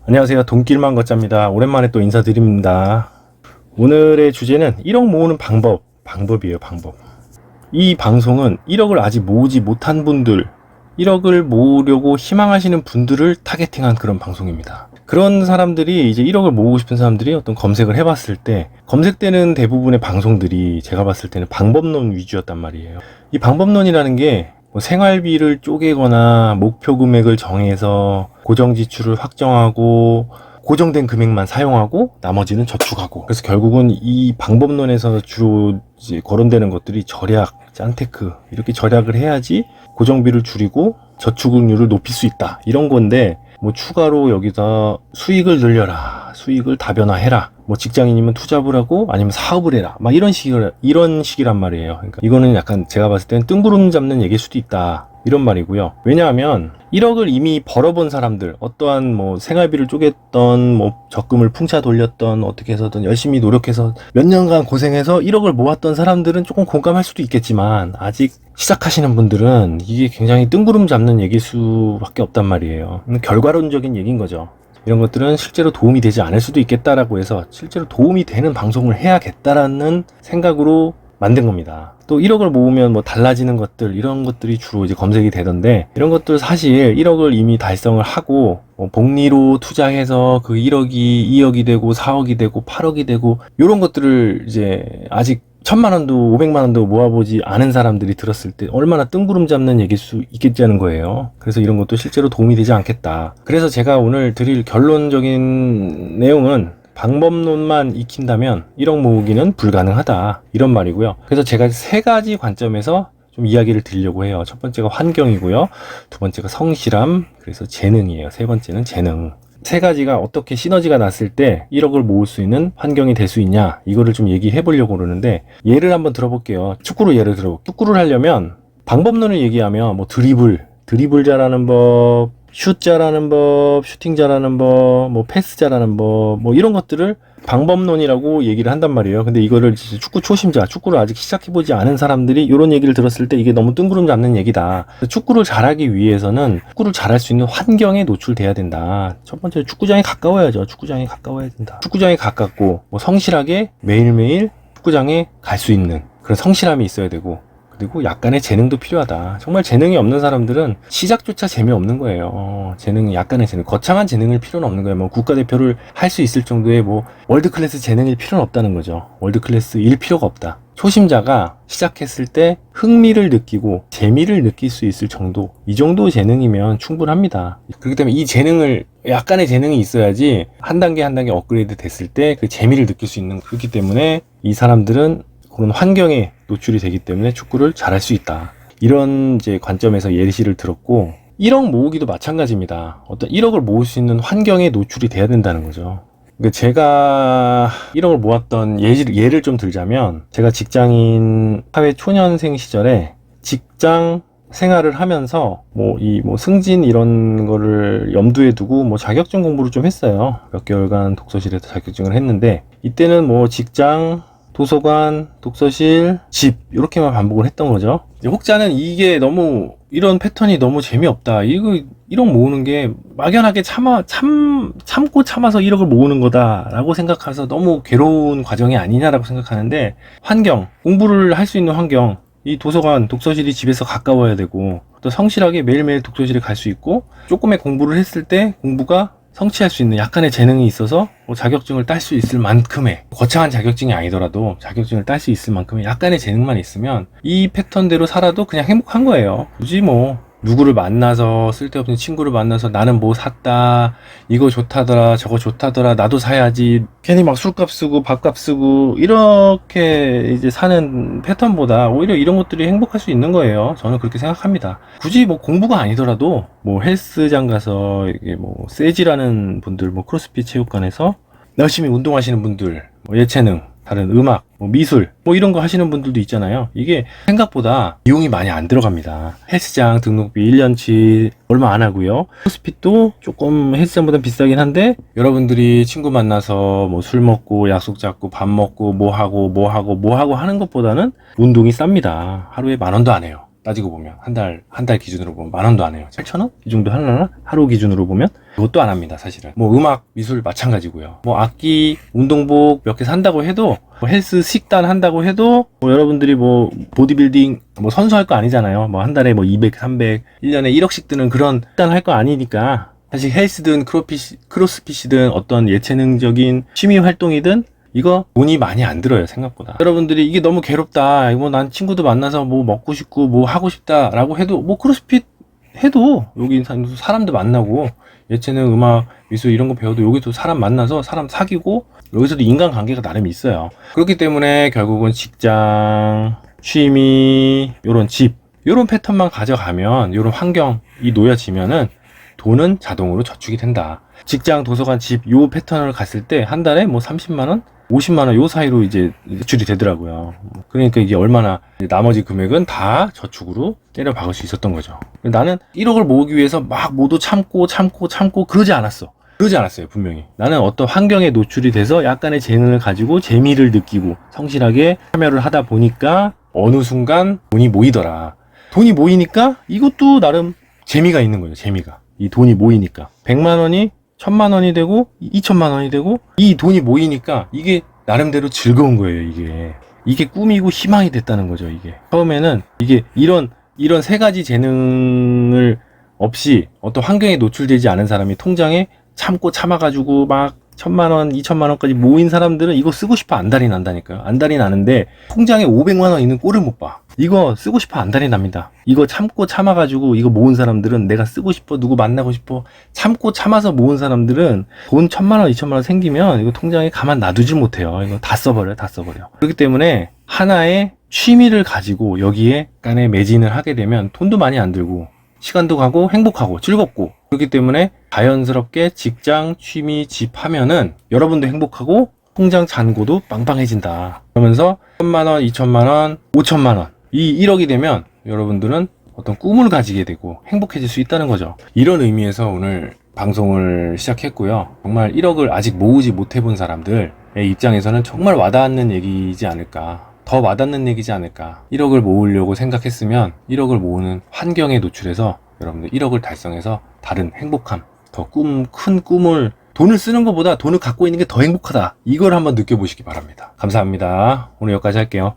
안녕하세요. 돈길만 걷자입니다. 오랜만에 또 인사드립니다. 오늘의 주제는 1억 모으는 방법이에요. 방법. 이 방송은 1억을 아직 모으지 못한 분들, 1억을 모으려고 희망하시는 분들을 타겟팅한 그런 방송입니다. 그런 사람들이 이제 1억을 모으고 싶은 사람들이 어떤 검색을 해봤을 때 검색되는 대부분의 방송들이 제가 봤을 때는 방법론 위주였단 말이에요. 이 방법론이라는 게 뭐 생활비를 쪼개거나 목표 금액을 정해서 고정 지출을 확정하고 고정된 금액만 사용하고 나머지는 저축하고, 그래서 결국은 이 방법론에서 주로 이제 거론되는 것들이 절약, 짠테크, 이렇게 절약을 해야지 고정비를 줄이고 저축률을 높일 수 있다, 이런 건데, 뭐 추가로 여기서 수익을 늘려라, 수익을 다변화해라, 뭐 직장인이면 투잡을 하고 아니면 사업을 해라, 막 이런 식이란 말이에요. 그러니까 이거는 약간 제가 봤을 때는 뜬구름 잡는 얘기일 수도 있다, 이런 말이고요. 왜냐하면 1억을 이미 벌어본 사람들, 어떠한 뭐 생활비를 쪼갰던, 뭐 적금을 풍차 돌렸던, 어떻게 해서든 열심히 노력해서 몇 년간 고생해서 1억을 모았던 사람들은 조금 공감할 수도 있겠지만, 아직 시작하시는 분들은 이게 굉장히 뜬구름 잡는 얘기일 수밖에 없단 말이에요. 결과론적인 얘기인 거죠. 이런 것들은 실제로 도움이 되지 않을 수도 있겠다라고 해서 실제로 도움이 되는 방송을 해야겠다라는 생각으로 만든 겁니다. 또 1억을 모으면 뭐 달라지는 것들, 이런 것들이 주로 이제 검색이 되던데, 이런 것들 사실 1억을 이미 달성을 하고 뭐 복리로 투자해서 그 1억이 2억이 되고 4억이 되고 8억이 되고, 이런 것들을 이제 아직 1000만 원도 500만 원도 모아보지 않은 사람들이 들었을 때 얼마나 뜬구름 잡는 얘기일 수 있겠다는 거예요. 그래서 이런 것도 실제로 도움이 되지 않겠다. 그래서 제가 오늘 드릴 결론적인 내용은, 방법론만 익힌다면 1억 모으기는 불가능하다, 이런 말이고요. 그래서 제가 세 가지 관점에서 좀 이야기를 드리려고 해요. 첫 번째가 환경이고요, 두 번째가 성실함, 그래서 재능이에요. 세 번째는 재능. 세 가지가 어떻게 시너지가 났을 때 1억을 모을 수 있는 환경이 될 수 있냐, 이거를 좀 얘기해 보려고 그러는데, 예를 한번 들어볼게요. 축구로 예를 들어볼게요. 축구를 하려면 방법론을 얘기하면 뭐 드리블 잘하는 법, 슛 잘하는 법, 슈팅 잘하는 법, 뭐 패스 잘하는 법, 뭐 이런 것들을 방법론이라고 얘기를 한단 말이에요. 근데 이거를 축구 초심자, 축구를 아직 시작해보지 않은 사람들이 이런 얘기를 들었을 때 이게 너무 뜬구름 잡는 얘기다. 축구를 잘하기 위해서는 축구를 잘할 수 있는 환경에 노출돼야 된다. 첫 번째, 축구장에 가까워야죠. 축구장에 가까워야 된다. 축구장에 가깝고 뭐 성실하게 매일매일 축구장에 갈 수 있는 그런 성실함이 있어야 되고, 그리고 약간의 재능도 필요하다. 정말 재능이 없는 사람들은 시작조차 재미없는 거예요. 약간의 재능, 거창한 재능일 필요는 없는 거예요. 뭐 국가대표를 할 수 있을 정도의 뭐 월드클래스 재능일 필요는 없다는 거죠. 월드클래스일 필요가 없다. 초심자가 시작했을 때 흥미를 느끼고 재미를 느낄 수 있을 정도, 이 정도 재능이면 충분합니다. 그렇기 때문에 이 재능을, 약간의 재능이 있어야지 한 단계 한 단계 업그레이드 됐을 때 그 재미를 느낄 수 있는, 그렇기 때문에 이 사람들은 그런 환경에 노출이 되기 때문에 축구를 잘할 수 있다. 이런 이제 관점에서 예시를 들었고, 1억 모으기도 마찬가지입니다. 어떤 1억을 모을 수 있는 환경에 노출이 돼야 된다는 거죠. 그러니까 제가 1억을 모았던 예를 좀 들자면, 제가 직장인 사회 초년생 시절에 직장 생활을 하면서 뭐 승진 이런 거를 염두에 두고 뭐 자격증 공부를 좀 했어요. 몇 개월간 독서실에서 자격증을 했는데, 이때는 뭐 직장, 도서관, 독서실, 집, 이렇게만 반복을 했던 거죠. 혹자는 이게 너무, 이런 패턴이 너무 재미없다, 1억 모으는 게 막연하게 참고 참아서 1억을 모으는 거다라고 생각해서 너무 괴로운 과정이 아니냐라고 생각하는데, 환경, 공부를 할 수 있는 환경, 이 도서관, 독서실이 집에서 가까워야 되고, 또 성실하게 매일매일 독서실에 갈 수 있고, 조금의 공부를 했을 때 공부가 성취할 수 있는 약간의 재능이 있어서 뭐 자격증을 딸 수 있을 만큼의, 거창한 자격증이 아니더라도 자격증을 딸 수 있을 만큼의 약간의 재능만 있으면 이 패턴대로 살아도 그냥 행복한 거예요. 굳이 뭐 누구를 만나서, 쓸데없는 친구를 만나서 나는 뭐 샀다, 이거 좋다더라, 저거 좋다더라, 나도 사야지, 괜히 막 술값 쓰고 밥값 쓰고 이렇게 이제 사는 패턴보다 오히려 이런 것들이 행복할 수 있는 거예요. 저는 그렇게 생각합니다. 굳이 뭐 공부가 아니더라도 뭐 헬스장 가서, 이게 뭐 세지라는 분들, 뭐 크로스핏 체육관에서 열심히 운동하시는 분들, 뭐 예체능, 다른 음악, 뭐 미술, 뭐 이런 거 하시는 분들도 있잖아요. 이게 생각보다 비용이 많이 안 들어갑니다. 헬스장 등록비 1년치 얼마 안 하고요. 크로스핏도 조금 헬스장보다 비싸긴 한데, 여러분들이 친구 만나서 뭐 술 먹고 약속 잡고 밥 먹고 뭐 하고 하는 것보다는 운동이 쌉니다. 하루에 10,000원도 안 해요. 따지고 보면 한 달 기준으로 보면 10,000원도 안 해요. 8,000원? 이 정도 하려나? 하루 기준으로 보면 그것도 안 합니다. 사실은 뭐 음악, 미술 마찬가지고요. 뭐 악기, 운동복 몇 개 산다고 해도 뭐 헬스 식단 한다고 해도 뭐 여러분들이 뭐 보디빌딩 뭐 선수할 거 아니잖아요. 뭐 한 달에 뭐 200, 300, 1년에 1억씩 드는 그런 식단 할 거 아니니까 사실 헬스든 크로스핏이든 어떤 예체능적인 취미 활동이든 이거 돈이 많이 안 들어요, 생각보다. 여러분들이 이게 너무 괴롭다, 뭐 난 친구도 만나서 뭐 먹고 싶고 뭐 하고 싶다 라고 해도 뭐 크로스핏 해도 여기 사람도 만나고 예체능, 음악, 미술 이런 거 배워도 여기도 사람 만나서 사람 사귀고 여기서도 인간관계가 나름 있어요. 그렇기 때문에 결국은 직장, 취미, 요런 집 요런 패턴만 가져가면, 요런 환경이 놓여지면은 돈은 자동으로 저축이 된다. 직장, 도서관, 집 요 패턴을 갔을 때 한 달에 뭐 30만원? 50만원 요 사이로 이제 지출이 되더라고요. 그러니까 이게 얼마나 나머지 금액은 다 저축으로 때려 박을 수 있었던 거죠. 나는 1억을 모으기 위해서 막 모두 참고 그러지 않았어요, 분명히. 나는 어떤 환경에 노출이 돼서 약간의 재능을 가지고 재미를 느끼고 성실하게 참여를 하다 보니까 어느 순간 돈이 모이더라. 돈이 모이니까 이것도 나름 재미가 있는 거예요, 재미가. 이 돈이 모이니까 100만원이 1000만원이 되고 2000만원이 되고 이 돈이 모이니까 이게 나름대로 즐거운 거예요. 이게 꿈이고 희망이 됐다는 거죠. 이게 처음에는 이게 이런 세 가지 재능을 없이 어떤 환경에 노출되지 않은 사람이 통장에 참고 참아가지고 막 1000만원, 2000만원까지 모인 사람들은 이거 쓰고 싶어 안달이 난다니까요. 안달이 나는데 통장에 500만원 있는 꼴을 못 봐. 이거 쓰고 싶어 안달이 납니다. 이거 참고 참아가지고 이거 모은 사람들은 내가 쓰고 싶어, 누구 만나고 싶어 참고 참아서 모은 사람들은 돈 1000만원, 2000만원 생기면 이거 통장에 가만 놔두질 못해요. 이거 다 써버려요. 그렇기 때문에 하나의 취미를 가지고 여기에 간에 매진을 하게 되면 돈도 많이 안 들고 시간도 가고 행복하고 즐겁고, 그렇기 때문에 자연스럽게 직장, 취미, 집 하면은 여러분도 행복하고 통장 잔고도 빵빵해진다. 그러면서 1000만원, 2000만원, 5000만원 이 1억이 되면 여러분들은 어떤 꿈을 가지게 되고 행복해질 수 있다는 거죠. 이런 의미에서 오늘 방송을 시작했고요. 정말 1억을 아직 모으지 못해본 사람들의 입장에서는 정말 와닿는 얘기지 않을까, 더 와닿는 얘기지 않을까. 1억을 모으려고 생각했으면 1억을 모으는 환경에 노출해서 여러분들 1억을 달성해서 다른 행복함, 더 큰 꿈을, 돈을 쓰는 것보다 돈을 갖고 있는 게 더 행복하다, 이걸 한번 느껴보시기 바랍니다. 감사합니다. 오늘 여기까지 할게요.